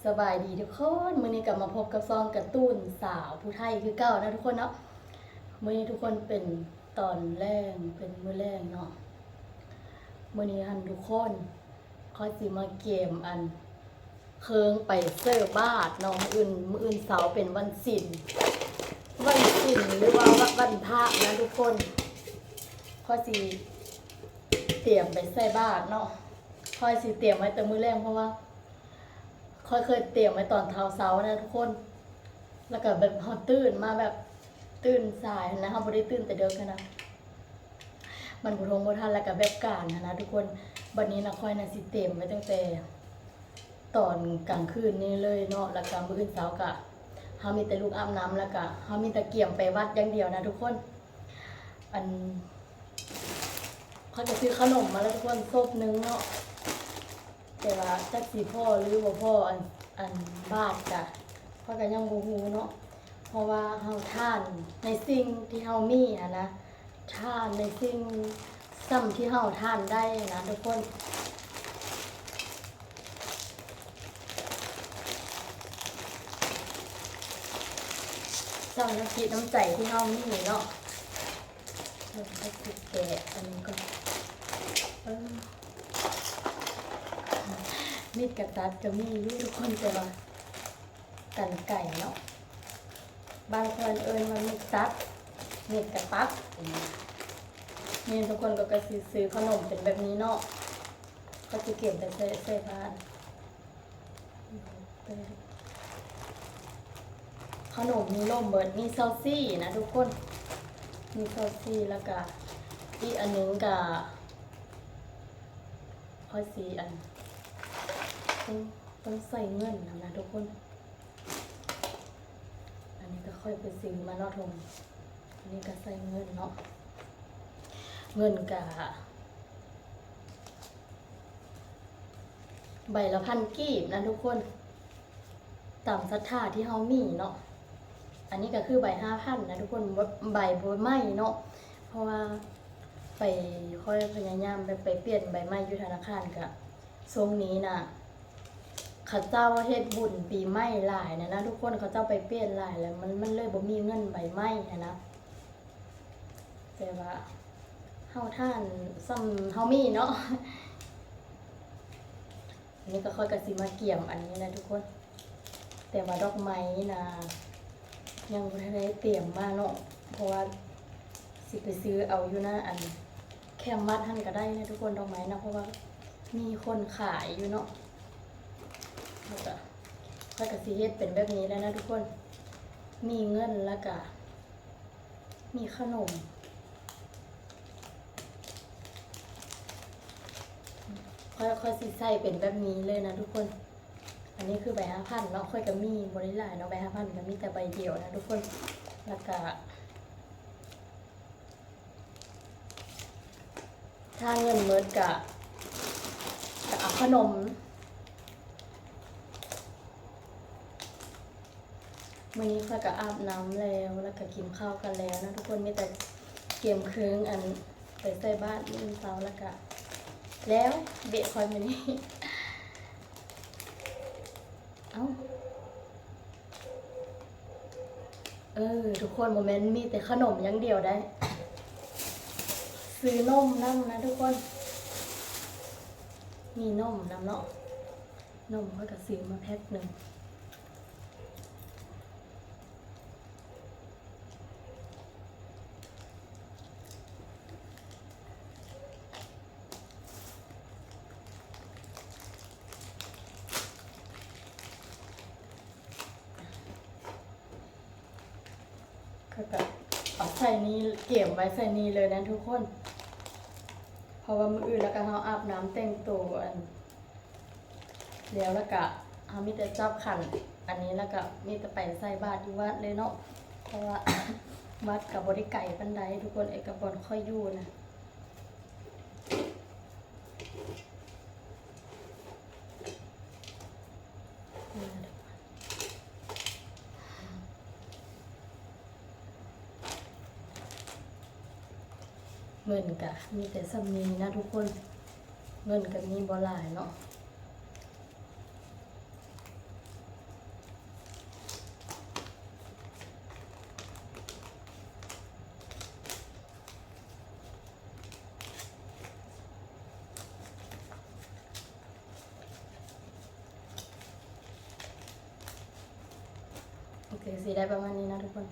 สบายดีทุกคนมื้อนี้กลับมาพบกับซองการ์ตูนสาวผู้ไทยคือเก่านะทุกคนเนาะมื้อนี้ทุกคนเป็นตอนแรกเป็นมื้อแรกเนาะมื้อนี้หันทุกคนค่อยสิมาเกมอันเคิงไปเซอร์บาทเนาะมื้ออื่นเสาร์เป็นวันศิลป์หรือว่าวันพระนะทุกคนค่อยสิเตรียมไปใส่บาทเนาะค่อยสิเตรียมไว้แต่มื้อแรกเพราะว่าค่อยเคยเตรียมไว้ตอนเช้าเช้านะทุกคน แล้วก็แบบเขาตื่นมาแบบตื่นสายนะเขาไม่ได้ตื่นแต่เดิมกันนะมันบุทงบุทันแล้วก็แบบการนะทุกคนวันนี้นะค่อยนะสิเต็มไว้ตั้งแต่ตอนกลางคืนนี่เลยเนาะแล้วก็มื้อเช้ากะเขามีแต่ลูกอาบน้ำแล้วก็เขามีแต่เกี่ยมไปวัดอย่างเดียวนะทุกคนอันเขาจะซื้อขนมมาแล้วทุกคนซบนึงเนาะแต่ว่าจักสีพ่อหรือว่าพ่ออันบาทกะเพราะกันยังบูฮูเนาะเพราะว่าเฮาท่านในสิ่งที่เฮามีนะท่านในสิ่งซ้ำที่เฮาท่านได้นะทุกคนซ้ำน้ำจิตน้ำใจที่เฮามีเนาะเราจะติดแกะอันนี้ก็มีดกระตัดก็มีอยู่ทุกคนแต่ว่ากันไก่เนาะบางคนมันมีตัดมีดกระตัดนี่ทุกคนก็ซื้อขนมเป็นแบบนี้เนาะก็จะเก็บแต่ใส่พานขนมมีล่มเบิดมีซอสซี่นะทุกคนมีซอสซี่แล้วก็อีกอันนึงกับพอสีอันต้องใส่เงินนะทุกคนอันนี้ก็ค่อยไปซื้อมาเนาะทงอันนี้ก็ใส่เงินเนาะเงินกะใบละ1,000 กีบนะทุกคนตามศรัทธาที่เฮามีเนาะอันนี้ก็คือใบ5,000นะทุกคนใบบัวไม้เนาะเพราะว่าไปค่อยพยายามไปเปลี่ยนใบไม้อยู่ธนาคารกะทรงนี้นะข้าเจ้าเฮ็ดบุญปีใหม่หลายนะทุกคนเขาเจ้าไปเปลี่ยนหลายแล้วมันเลยบ่มีเงินใบไม้นะแต่ว่าเฮาท่านซ้ำเฮามีเนาะอันนี้ก็ค่อยกระสิมาเกี่ยมอันนี้นะทุกคนแต่ว่าดอกไม้นะยังบ่ได้เตรียมมาเนาะเพราะว่าสิไปซื้อเอาอยู่นะอันแคมวัดท่านก็ได้นะทุกคนดอกไม้นะเพราะว่ามีคนขายอยู่เนาะแล้วก็ค่อยกระสิเฮ็ดเป็นแบบนี้แล้วนะทุกคนมีเงินแล้วก็มีขนมค่อยสิใส่เป็นแบบนี้เลยนะทุกคนอันนี้คือใบ5,000เนาะค่อยก็มีบริหลายเนาะใบ5,000มันมีแต่ใบเดียวนะทุกคนแล้วก็ถ้าเงินเมิดกะเอาขนมมื้อนี้ค่อยก็อาบน้ำแล้วก็กินข้าวกันแล้วนะทุกคนมีแต่เกมเครื่องอันไปใส่บ้านมื้อเช้าแล้วก็แล้วเบะคอยมื้อนี้เอ้าทุกคนโมเมนต์มีแต่ขนมอย่างเดียวได้ซื้อนมน้ำนะทุกคนมีนมน้ำเนาะนมค่อยก็ซื้อมาแพ็คหนึ่งก็เอาใส่นี้เก็บไว้ใส่นี้เลยนะทุกคนเพราะว่ามื้ออื่นแล้วก็เราอาบน้ำแต่งตัวแล้วก็เรามีแต่จับขันอันนี้แล้วก็มีแต่ไปใส่บาตรอยู่วัดเลยเนาะเพราะว่า วัดกับบริไก่ปันไดทุกคนเอกบอลค่อยอยู่นะเงินกะมีแต่สำนีนะทุกคนเงินกับมีบ่หลายเนาะ สีได้ประมาณนี้นะทุกคน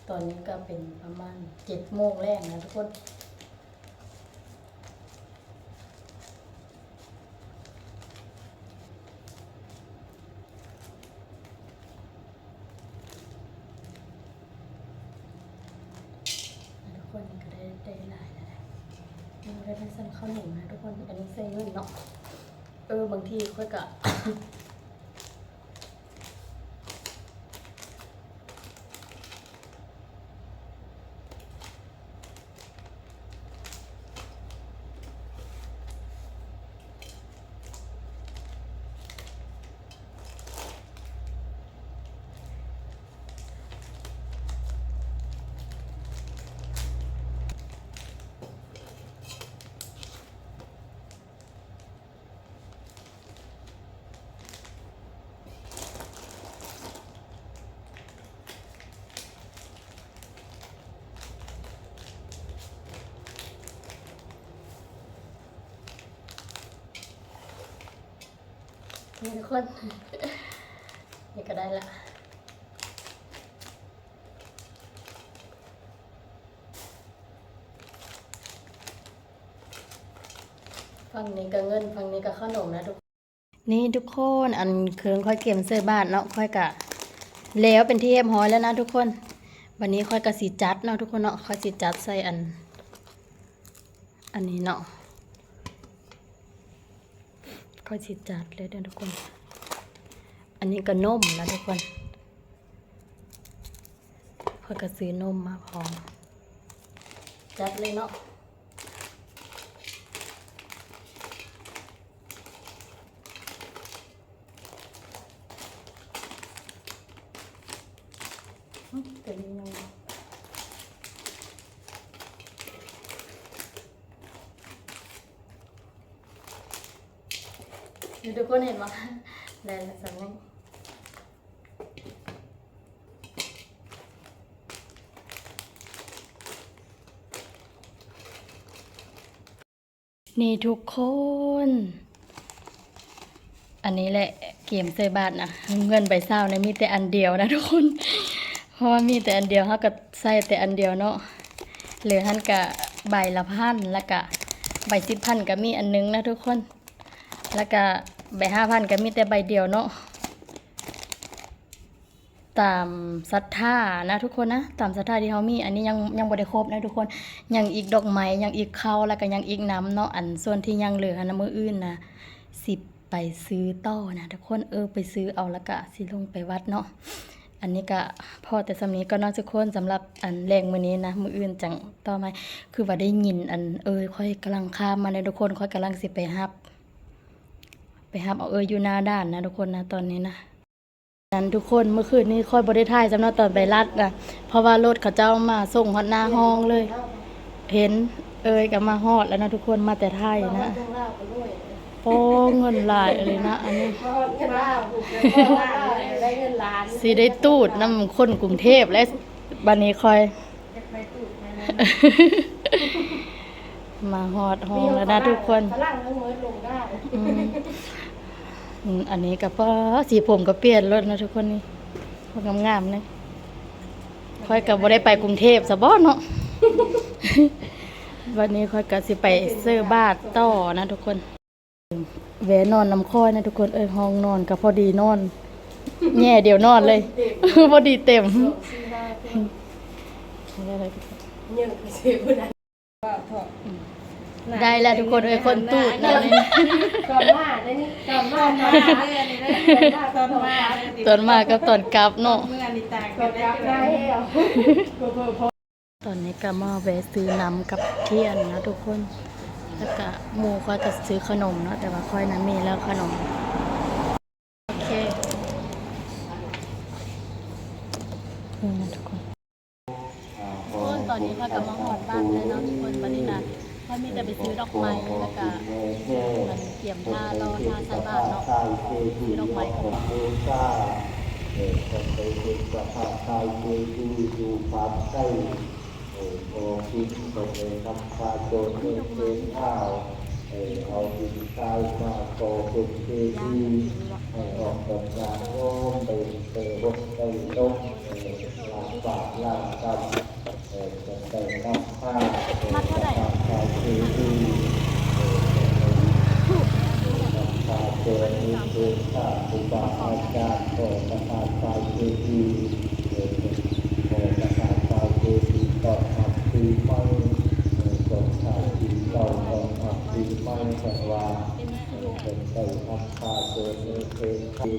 ตอนนี้ก็เป็นประมาณ7 โมงแรกนะทุกคนคนก็ได้หลายแล้วนะเราได้เป็นสั่นข้าวหนึ่งนะทุกคนอันนี้ใส่เงินเนาะบางทีค่อยกะ นี่ทุกคน นี่ก็ได้ละฝั่งนี้ก็เงินฝั่งนี้ก็ขนมนะทุกนี่ทุกคนอันเครื่องค่อยเก็บเสื้อบ้านเนาะค่อยกะแล้วเป็นที่เรียบร้อยแล้วนะทุกคนวันนี้ค่อยกะสีจัดเนาะทุกคนเนาะค่อยสีจัดใส่อันนี้เนาะค่อยสีจัดเลยนะทุกคนอันนี้ก็นมนะทุกคนค่อยกะซื้อนมมาพร้อมจัดเลยเนาะเป็นยังไงทุกคนเห็นไหมได้แล้วสักนิดนี่ทุกคนอันนี้แหละเกมใส่บาทนะเงินใบเศร้าเนี่ยมีแต่อันเดียวนะทุกคนเพราะว่ามีแต่อันเดียวเขาก็ใส่แต่อันเดียวเนาะเหลือหันกะใบละ1,000แล้วก็ใบ10,000ก็มีอันนึงนะทุกคนแล้วก็ใบ5,000ก็มีแต่ใบเดียวเนาะตามศรัทธานะทุกคนนะตามศรัทธาที่เขามีอันนี้ยังบ่ได้ครบนะทุกคนยังอีกดอกไม้ยังอีกข้าวแล้วก็ยังอีกน้ำเนาะอันส่วนที่ยังเหลือนะมื้ออื่นนะสิไปซื้อต่อนะทุกคนไปซื้อเอาแล้วก็สิลงไปวัดเนาะอันนี้ก็พอแต่สำนี้ก็น่าทุกคนสำหรับอันแรงมื้อนี้นะมื้ออื่นจังต่อมาคือว่าได้ยินอันค่อยกำลังข้ามมาในทุกคนค่อยกำลังสิไปฮับเอาอยู่หน้าด้านนะทุกคนนะตอนนี้นะนั้นทุกคนเมื่อคืนนี้ค่อยบ่ได้ถ่ายสำหรับตอนไปรัดนะเพราะว่ารถเขาเจ้ามาส่งฮอดหน้าห้องเลยเห็นก็มาฮอดแล้วนะทุกคนมาแต่ถ่ายนะโอ้เงินหลายเลยนะอันนี้สิได้ตูดน้ำคนกรุงเทพและบัดนี้ค่อยมาฮอดห้องแล้วนะทุกคนอันนี้ก็ป้าสีผมก็เปลี่ยนรถนะทุกคนนี่พวกงามๆนะค่อยกับบ่ได้ไปกรุงเทพซะบ่เนาะ วันนี้ค่อยก็สิไปซื้อบาทต่อนะทุกคนแหวนอนน้ำค่อยนะทุกคนห้องนอนก็พอดีนอนแง่เดียวนอนเลย พอดีเต็มได้แล้วทุกคนคนตูดนะนี่ตอนมาได้นี่ตอนมากับตอนกลับเนาะตอนนี้ก็มาแวะซื้อน้ำกับเทียนนะทุกคนแล้วก็หมูก็จะซื้อขนมเนาะแต่ว่าค่อยนั้นมีแล้วขนมโอเคนะทุกคนตอนนี้ก็กำลังหอดบ้านเลยเนาะทุกคนวันนี้นะก็มีแต่ไปซื้อดอกไม้แล้วก็มันเตรียมท่ารอท่าใส่บาตรเนาะซื้อดอกไม้กัน คนไปเป็นประธานตายเยดูอยู่ความใกล้โอคิดคนเลยทำพาโจนเดินข้าวเอาดินทรายมาโตเป็นเจดีย์ออกกำลังโน้มไปรถไปลงลาบาปลาตำจะไปน้ำผ้าตายเจดีย์พาโจนเดินข้าวอุบาอาจารย์ก็ประธานตายเจดีย์ประธานตายเจดีย์ก็ทำปีใหม่ก็ทำปีเก่าก็ทำปีใหม่กันว่าเป็นไปทำพาโจนเดินเจ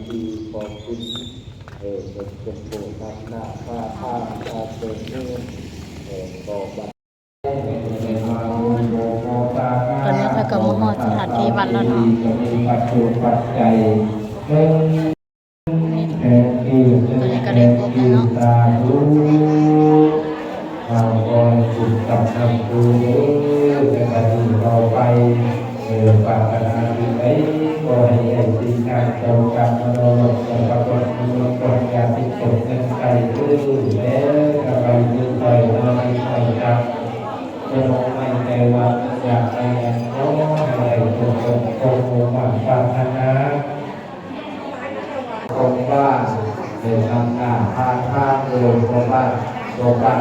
ดีย์ของคุณเป็นโบสถ์ทำหน้าผ้าผ้าโจนเดินก็บัดตอนนี้ค่อยก็มาฮอดสถานที่วัดแล้วเนาะตอนนี้ก็ได้พบแล้วเนาะเราคอยฝึกกับทำดูจะไปต่อไปปรารถนาดีไหมก็ให้ใหญ่ดีการเจ้ากรรมมโนจะปรากฏมีผลการติดตกนั้นไปดื้อแล้วจะไปดื้อไปน้อยไปจับจะมองไม่แต่ว่าอยากไปอย่างโน้ให้ทุกคนคงหวังปรารถนาคงบ้านเป็นทำงานพาข้ามโดยคงบ้านโดยบ้าน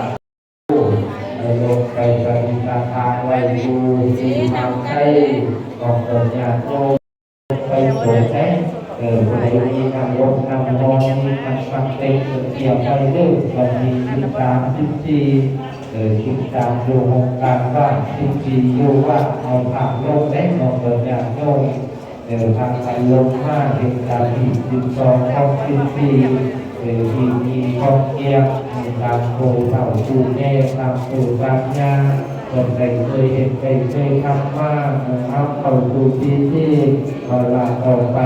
ในโลกไปปฏิบัติทางไว้ดูที่ทำให้ของปัญญาโตไปโสดแท้คนมีนำลงนำมองมีนำฟังเต็มเกี่ยวไปเรื่องวันที่13อยู่วงการบ้าน14อยู่ว่าเอาผ่านโลกและของปัญญาโตทางไปลงมาเป็นการที่12เข้า14ที่มีข้อเกี่ยวตามโคเท่าจูแน่ตามโคตามยาคนใดเคยเห็นเคยทำมาเอาเข้าจูที่เราลาต่อไป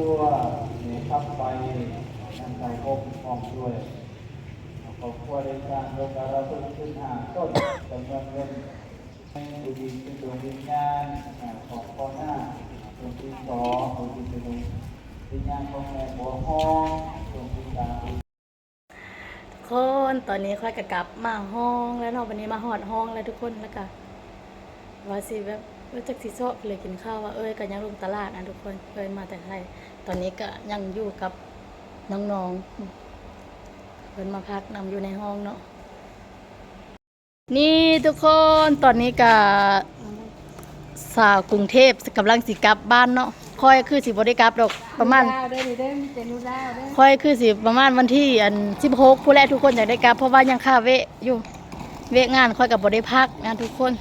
ตัวทับไปนั่นใจพบพร้อมด้วยขอบคุณในการลงการตุ้งขึ้นหาต้นจำนวนเงินให้ดูดีเป็นดวงวิญญาณของพ่อหน้าดวงที่สองดวงที่เป็นดวงวิญญาณของแม่บัวห้องดวงที่สามทุกคนตอนนี้ค่อยกลับมาห้องแล้วเนาะวันนี้มาหอดห้องแล้วทุกคนแล้วก็ว่าสิแบบจากสิโซะเลยกินข้าวว่าก็ยังลงตลาดนะทุกคนมาแต่ไทยตอนนี้ก็ยังอยู่กับน้องๆเพิ่นมาพักนำอยู่ในห้องเนาะนี่ทุกคนตอนนี้ก็สาวกรุงเทพกำลังสิกลับบ้านเนาะค่อยคือสิบ่ได้กลับดอกประมาณค่อยคือสิประมาณวันที่16ผู้แรกทุกคนอยากได้กลับเพราะว่ายังค่าเวะอยู่เวะงานค่อยกับบ่ได้พักนะทุกคน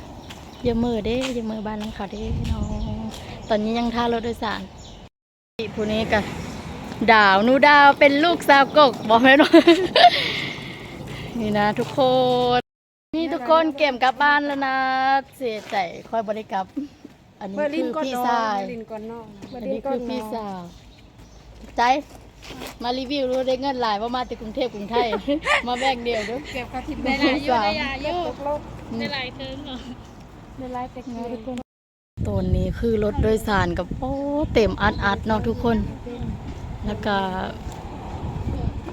เยอะมือเด้เยอะมือบ้านน้องเขาเด้น้องตอนนี้ยังท่ารถโดยสารผู้นี้ก็ดาวนูดาวเป็นลูกสาวกกบอกไม่รู้ นี่นะทุกคนนี่ทุกคนเก็บกลับบ้านแล้วนะเสียใจค่อยบริกรับอันนี้คือพี่ชายอันนี้คือพี่สาวใจ มารีวิวดูได้เงินหลายว่ามาจากกรุงเทพกรุงไทย มาแบ่งเดียวเด้อ เก็บกระถิ่นได้หลายอยู่ได้ยาอยู่ได้หลายเทิงเหรอ ได้หลายเต็กน้อยทุกคนตัวนี้คือรถโดยสารกับโอ้เต็มอัดเนาะทุกคน แล้วก็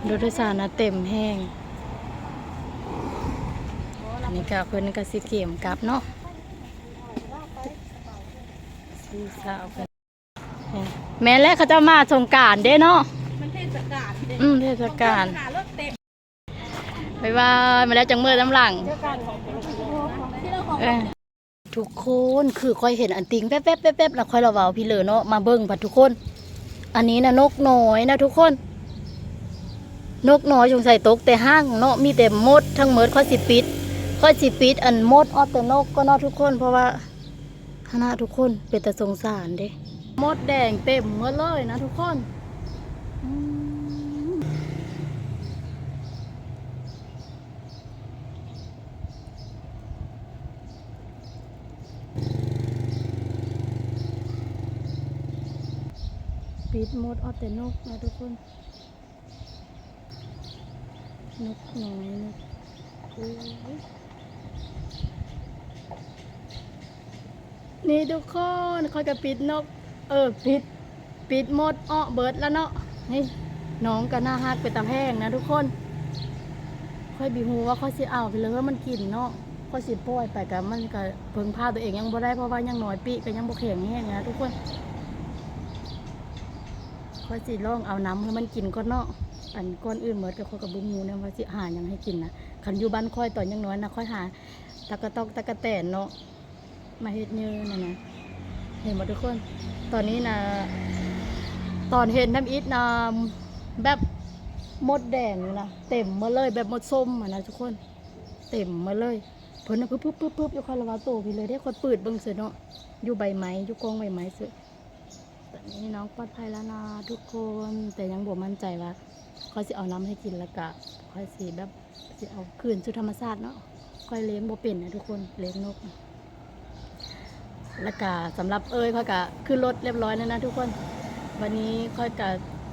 รถโดยสารนะเต็มแห้งอันนี้ก็เพิ่นก็สิเก็มกลับเนาะสีสาวเพิ่นแม่และเขาจะมาสงกรานต์เด้เนาะ มันเทศกาลเด็ก เทศกาล หารถเต็ม ไปว่ามาแล้วจังมือน้ำหลัง เทศกาลของที่เราของ ทุกคนคือค่อยเห็นอันติงแป๊บๆๆๆแล้วค่อยเราเว้าพี่เหลือเนาะมาเบิ่งบัดทุกคน อันนี้นะนกน้อยนะทุกคน นกน้อยสงสัยตกแต่ห้างเนาะมีแต่มดทั้งหมดค่อยสิปิดอันมดออดแต่นกก็เนาะทุกคนเพราะว่าคณะทุกคนเป็นแต่สงสารเด้มดแดงเต็มหมดเลยนะทุกคนอืมปิดมดออดแต่นกนะทุกคนนกน้อยนกโอ้ยนี่ทุกคนเขาจะปิดนกปิดหมดอ้อเบิดแล้วเนาะนี่น้องก็น่าฮักไปตามแห้งนะทุกคนค่อยบีฮูว่าเขาสิเอาไปเลยว่ามันกินเนาะเขาสิปล่อยไปกับมันก็เพิ่งพาตัวเองยังบ่ได้เพราะว่ายังน้อยปีก็ยังบ่แข็งแห้งนะทุกคนค่อยสิลองเอาน้ำให้มันกินก่อนเนาะอันก้อนอื่นเบิดก็ค่อยกับบุ้งูเนี่ยว่าสิหาหยังให้กินนะคันอยู่บ้านค่อยตอนยังน้อยนะค่อยหาตะกะตอกตะกะแตนเนาะมาเฮ็ดเยอะนะเห็นหมดทุกคนตอนนี้นะตอนเห็นน้ำอิฐนะแบบมดแดงนะเต็มมาเลยแบบมดส้มอะนะทุกคนเต็มมาเลยเพิ่นนะปึ๊บอยู่คาราบาโตพี่เลยได้คนปืดเบิ่งเสือเนาะอยู่ใบไม้อยู่กองใบไม้เสือตอนนี้น้องปลอดภัยแล้วนะทุกคนแต่ยังบ่มั่นใจว่าเขาสิเอาน้ำให้กินแล้วก็ค่อยสิแบบสิเอาคืนสู่ธรรมชาติเนาะค่อยเลี้ยงบ่เป็นนะทุกคนเลี้ยงนก แล้วก็สำหรับค่อยก็ขึ้นรถเรียบร้อยแล้วนะทุกคนวันนี้ค่อยก็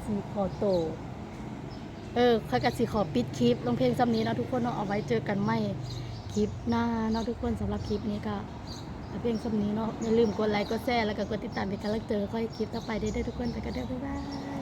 สีขอโตค่อยก็สีขอปิดคลิปลงเพลงซ้ำนี้นะทุกคนเนาะเอาไว้เจอกันใหม่คลิปหน้าเนาะทุกคนสำหรับคลิปนี้ก็เพลงซ้ำนี้เนาะอย่าลืมกดไลค์กดแชร์แล้วก็กดติดตามเป็นกำลังใจค่อยคลิปต่อไปได้ทุกคนไปกันเด้อบ๊ายบาย